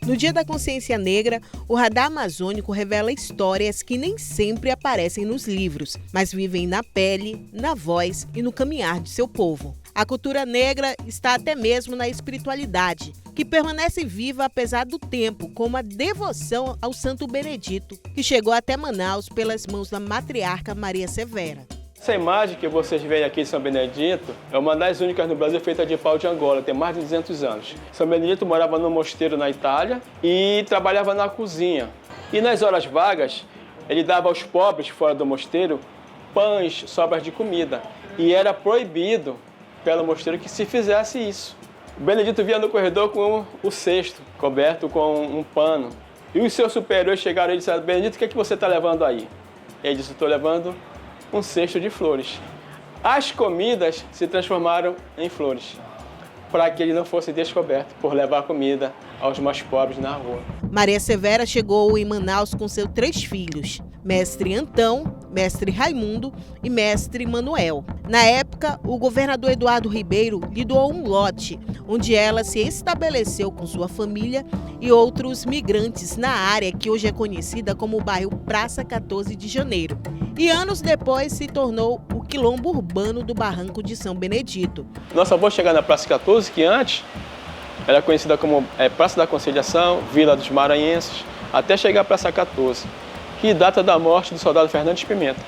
No Dia da Consciência Negra, o Radar Amazônico revela histórias que nem sempre aparecem nos livros, mas vivem na pele, na voz e no caminhar de seu povo. A cultura negra está até mesmo na espiritualidade, que permanece viva apesar do tempo, como a devoção ao Santo Benedito, que chegou até Manaus pelas mãos da matriarca Maria Severa. Essa imagem que vocês veem aqui de São Benedito é uma das únicas no Brasil feita de pau de Angola, tem mais de 200 anos. São Benedito morava num mosteiro na Itália e trabalhava na cozinha. E nas horas vagas, ele dava aos pobres fora do mosteiro pães, sobras de comida. E era proibido pelo mosteiro que se fizesse isso. O Benedito via no corredor com o cesto, coberto com um pano. E os seus superiores chegaram e disseram: Benedito, o que é que você está levando aí? Ele disse: estou levando um cesto de flores. As comidas se transformaram em flores, para que ele não fosse descoberto por levar comida aos mais pobres na rua. Maria Severa chegou em Manaus com seus 3 filhos, mestre Antão, mestre Raimundo e mestre Manuel. Na época, o governador Eduardo Ribeiro lhe doou um lote, onde ela se estabeleceu com sua família e outros migrantes na área que hoje é conhecida como o bairro Praça 14 de Janeiro. E anos depois se tornou o quilombo urbano do Barranco de São Benedito. Nossa avó chegar na Praça 14, que antes era conhecida como Praça da Conciliação, Vila dos Maranhenses, até chegar à Praça 14, que data da morte do soldado Fernandes Pimenta.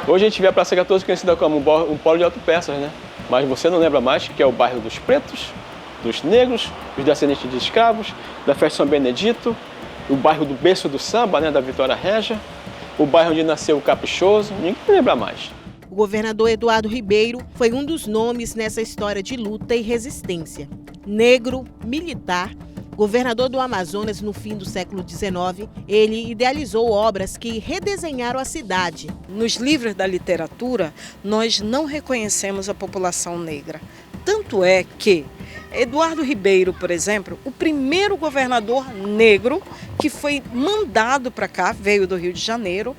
Hoje a gente vê a Praça 14 conhecida como um polo de autopeças, né? Mas você não lembra mais que é o bairro dos pretos, dos negros, dos descendentes de escravos, da festa São Benedito, o bairro do berço do samba, né, da Vitória Régia, o bairro onde nasceu o Caprichoso, ninguém lembra mais. O governador Eduardo Ribeiro foi um dos nomes nessa história de luta e resistência. Negro, militar, governador do Amazonas no fim do século XIX, ele idealizou obras que redesenharam a cidade. Nos livros da literatura, nós não reconhecemos a população negra. Tanto é que Eduardo Ribeiro, por exemplo, o primeiro governador negro que foi mandado para cá, veio do Rio de Janeiro.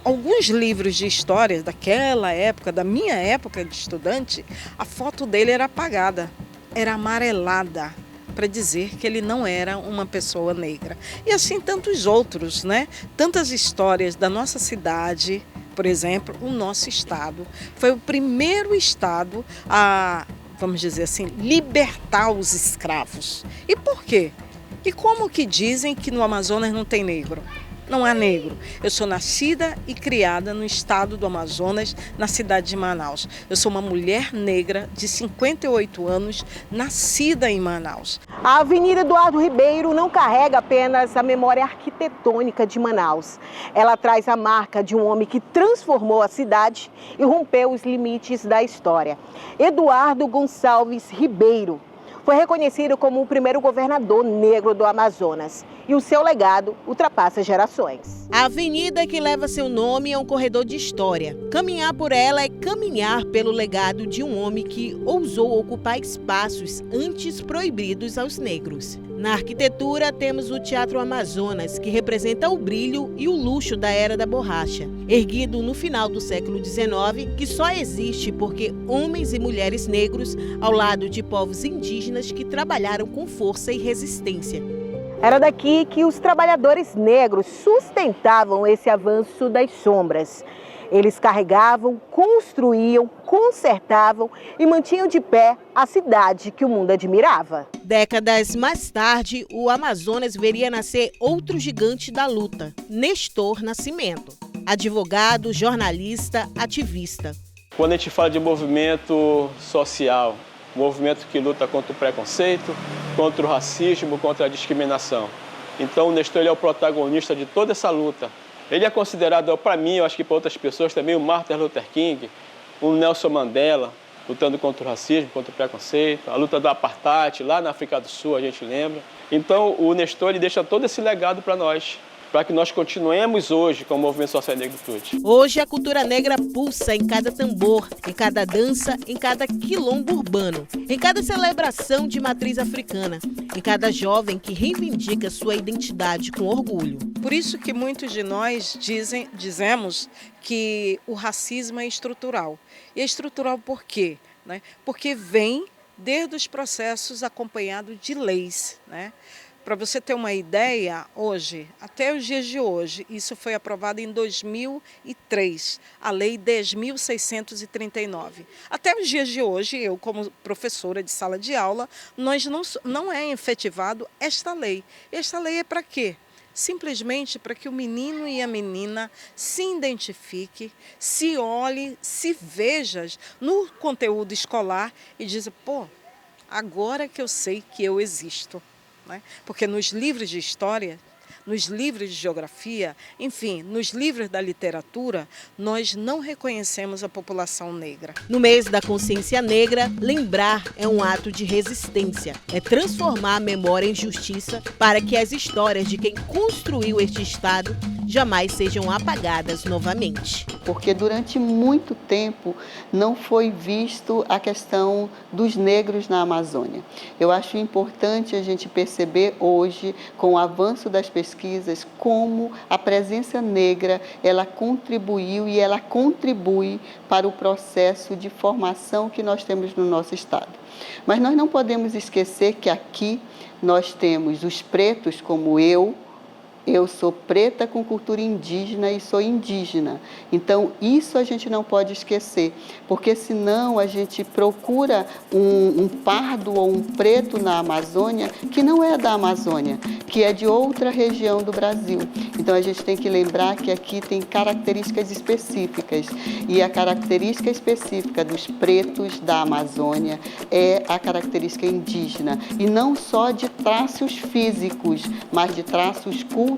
Alguns livros de história daquela época, da minha época de estudante, a foto dele era apagada, era amarelada, para dizer que ele não era uma pessoa negra. E assim tantos outros, né? Tantas histórias da nossa cidade, por exemplo, o nosso estado foi o primeiro estado a, vamos dizer assim, libertar os escravos. E por quê? E como que dizem que no Amazonas não tem negro? Não há negro. Eu sou nascida e criada no estado do Amazonas, na cidade de Manaus. Eu sou uma mulher negra de 58 anos, nascida em Manaus. A Avenida Eduardo Ribeiro não carrega apenas a memória arquitetônica de Manaus. Ela traz a marca de um homem que transformou a cidade e rompeu os limites da história. Eduardo Gonçalves Ribeiro foi reconhecido como o primeiro governador negro do Amazonas e o seu legado ultrapassa gerações. A avenida que leva seu nome é um corredor de história. Caminhar por ela é caminhar pelo legado de um homem que ousou ocupar espaços antes proibidos aos negros. Na arquitetura, temos o Teatro Amazonas, que representa o brilho e o luxo da Era da Borracha, erguido no final do século XIX, que só existe porque homens e mulheres negros, ao lado de povos indígenas que trabalharam com força e resistência. Era daqui que os trabalhadores negros sustentavam esse avanço das sombras. Eles carregavam, construíam, consertavam e mantinham de pé a cidade que o mundo admirava. Décadas mais tarde, o Amazonas veria nascer outro gigante da luta, Nestor Nascimento. Advogado, jornalista, ativista. Quando a gente fala de movimento social, movimento que luta contra o preconceito, contra o racismo, contra a discriminação. Então o Nestor ele é o protagonista de toda essa luta. Ele é considerado, para mim, eu acho que para outras pessoas também, o Martin Luther King, o Nelson Mandela, lutando contra o racismo, contra o preconceito, a luta do apartheid, lá na África do Sul, a gente lembra. Então o Nestor ele deixa todo esse legado para nós, para que nós continuemos hoje com o Movimento Social Negritude. Hoje a cultura negra pulsa em cada tambor, em cada dança, em cada quilombo urbano, em cada celebração de matriz africana, em cada jovem que reivindica sua identidade com orgulho. Por isso que muitos de nós dizemos que o racismo é estrutural. E é estrutural por quê? Porque vem desde os processos acompanhados de leis, né? Para você ter uma ideia, hoje, até os dias de hoje, isso foi aprovado em 2003, a Lei 10.639. Até os dias de hoje, eu como professora de sala de aula, não é efetivado esta lei. Esta lei é para quê? Simplesmente para que o menino e a menina se identifiquem, se olhem, se vejam no conteúdo escolar e dizem, pô, agora que eu sei que eu existo. Né? Porque nos livros de história, nos livros de geografia, enfim, nos livros da literatura, nós não reconhecemos a população negra. No mês da consciência negra, lembrar é um ato de resistência. É transformar a memória em justiça para que as histórias de quem construiu este Estado jamais sejam apagadas novamente. Porque durante muito tempo não foi visto a questão dos negros na Amazônia. Eu acho importante a gente perceber hoje, com o avanço das pesquisas, como a presença negra ela contribuiu e ela contribui para o processo de formação que nós temos no nosso Estado. Mas nós não podemos esquecer que aqui nós temos os pretos como eu sou preta com cultura indígena e sou indígena. Então, isso a gente não pode esquecer, porque senão a gente procura um pardo ou um preto na Amazônia que não é da Amazônia, que é de outra região do Brasil. Então, a gente tem que lembrar que aqui tem características específicas, e a característica específica dos pretos da Amazônia é a característica indígena, e não só de traços físicos, mas de traços culturais.